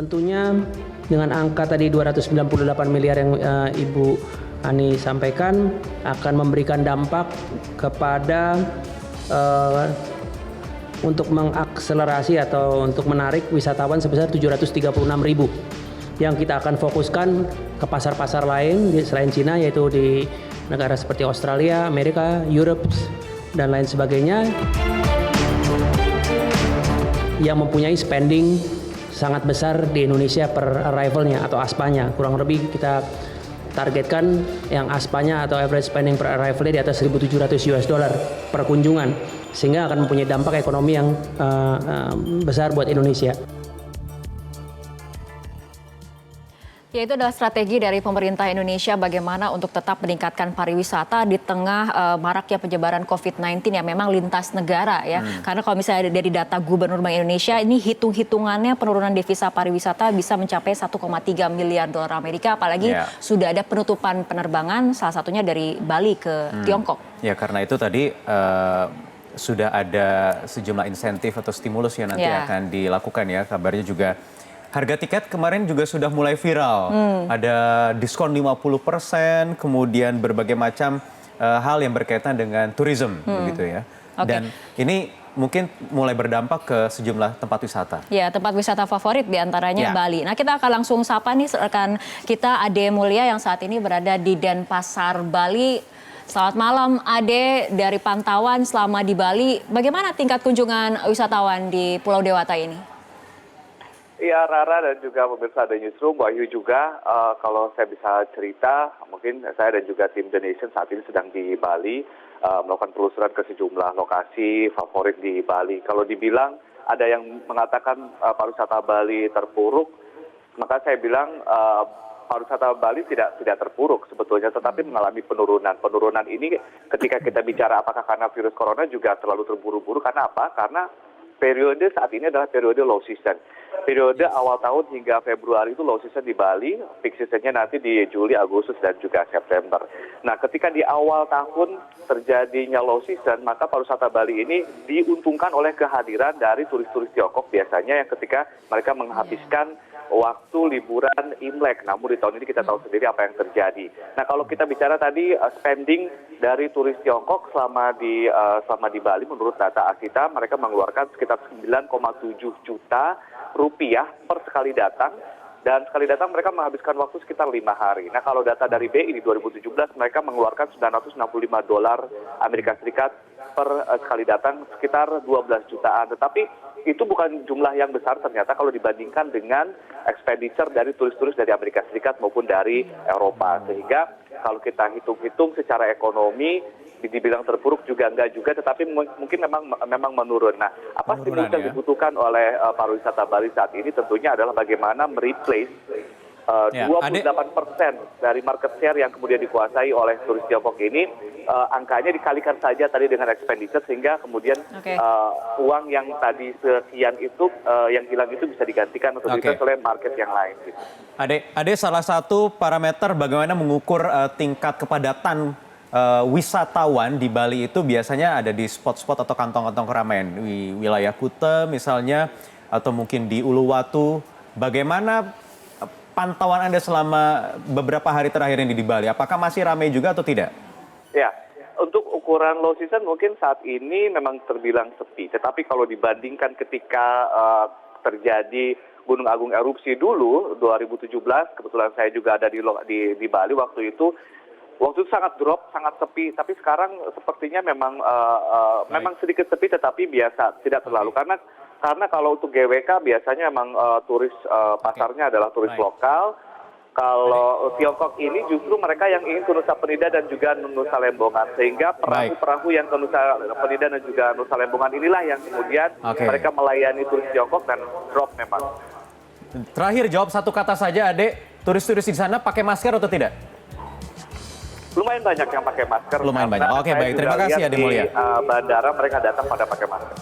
Tentunya dengan angka tadi 298 miliar yang Ibu Ani sampaikan akan memberikan dampak kepada untuk mengakselerasi atau untuk menarik wisatawan sebesar 736.000 yang kita akan fokuskan ke pasar-pasar lain selain Cina, yaitu di negara seperti Australia, Amerika, Europe, dan lain sebagainya yang mempunyai spending sangat besar di Indonesia per arrivalnya atau ASPA-nya. Kurang lebih kita targetkan yang ASPA-nya atau average spending per arrivalnya di atas $1.700 per kunjungan, sehingga akan mempunyai dampak ekonomi yang besar buat Indonesia. Ya, itu adalah strategi dari pemerintah Indonesia bagaimana untuk tetap meningkatkan pariwisata di tengah maraknya penyebaran COVID-19 yang memang lintas negara ya. Karena kalau misalnya dari data Gubernur Bank Indonesia, ini hitung-hitungannya penurunan devisa pariwisata bisa mencapai 1,3 miliar dolar Amerika, apalagi sudah ada penutupan penerbangan salah satunya dari Bali ke Tiongkok. Ya, karena itu tadi sudah ada sejumlah insentif atau stimulus yang nanti akan dilakukan ya. Kabarnya juga harga tiket kemarin juga sudah mulai viral. Ada diskon 50%, kemudian berbagai macam hal yang berkaitan dengan tourism begitu ya. Dan ini mungkin mulai berdampak ke sejumlah tempat wisata. Ya, tempat wisata favorit diantaranya Bali. Nah, kita akan langsung sapa nih rekan kita Ade Mulia yang saat ini berada di Denpasar, Bali. Selamat malam Ade, dari pantauan selama di Bali, bagaimana tingkat kunjungan wisatawan di Pulau Dewata ini? Iya, Rara dan juga pemirsa The Newsroom, Wahyu juga, kalau saya bisa cerita, mungkin saya dan juga tim The Nation saat ini sedang di Bali, melakukan penelusuran ke sejumlah lokasi favorit di Bali. Kalau dibilang ada yang mengatakan pariwisata Bali terpuruk, maka saya bilang pariwisata Bali tidak terpuruk sebetulnya, tetapi mengalami penurunan. Penurunan ini ketika kita bicara apakah karena virus corona juga terlalu terburu-buru, karena apa? Karena periode saat ini adalah periode low season. Periode awal tahun hingga Februari itu low season di Bali, peak seasonnya nanti di Juli, Agustus, dan juga September. Nah, ketika di awal tahun terjadinya low season, maka pariwisata Bali ini diuntungkan oleh kehadiran dari turis-turis Tiongkok biasanya yang ketika mereka menghabiskan waktu liburan Imlek. Namun di tahun ini kita tahu sendiri apa yang terjadi. Nah, kalau kita bicara tadi spending dari turis Tiongkok selama di Bali, menurut data Asita, mereka mengeluarkan sekitar 9,7 juta rupiah per sekali datang, dan sekali datang mereka menghabiskan waktu sekitar 5 hari. Nah, kalau data dari BI di 2017 mereka mengeluarkan $965 Amerika Serikat per sekali datang, sekitar 12 jutaan. Tetapi itu bukan jumlah yang besar ternyata kalau dibandingkan dengan expenditure dari turis-turis dari Amerika Serikat maupun dari Eropa. Sehingga kalau kita hitung-hitung secara ekonomi, dibilang terpuruk juga enggak juga, tetapi mungkin memang menurun. Nah, apa stimulus yang dibutuhkan oleh pariwisata Bali saat ini tentunya adalah bagaimana mereplace 28% dari market share yang kemudian dikuasai oleh turis Tiongkok ini. Angkanya dikalikan saja tadi dengan expenditure, sehingga kemudian uang yang tadi sekian itu yang hilang itu bisa digantikan atau bisa oleh market yang lain. Gitu. Ade, salah satu parameter bagaimana mengukur tingkat kepadatan wisatawan di Bali itu biasanya ada di spot-spot atau kantong-kantong keramaian di wilayah Kuta misalnya, atau mungkin di Uluwatu. Bagaimana pantauan Anda selama beberapa hari terakhir ini di Bali? Apakah masih ramai juga atau tidak? Ya, untuk ukuran low season mungkin saat ini memang terbilang sepi. Tetapi kalau dibandingkan ketika terjadi Gunung Agung erupsi dulu 2017, kebetulan saya juga ada di Bali waktu itu sangat drop, sangat sepi. Tapi sekarang sepertinya memang sedikit sepi, tetapi biasa, tidak terlalu. Karena kalau untuk GWK biasanya memang turis pasarnya adalah turis lokal. Kalau Tiongkok ini justru mereka yang ingin ke Nusa Penida dan juga Nusa Lembongan, sehingga perahu-perahu yang ke Nusa Penida dan juga Nusa Lembongan inilah yang kemudian mereka melayani turis Tiongkok dan drop memang. Terakhir, jawab satu kata saja, Ade. Turis-turis di sana pakai masker atau tidak? Lumayan banyak yang pakai masker. Lumayan banyak. Oke, baik. Terima kasih Ade Mulia. Di bandara mereka datang pada pakai masker.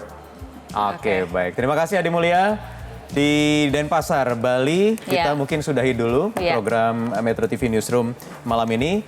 Oke, baik. Terima kasih Ade Mulia. Di Denpasar, Bali, kita mungkin sudahi dulu program Metro TV Newsroom malam ini.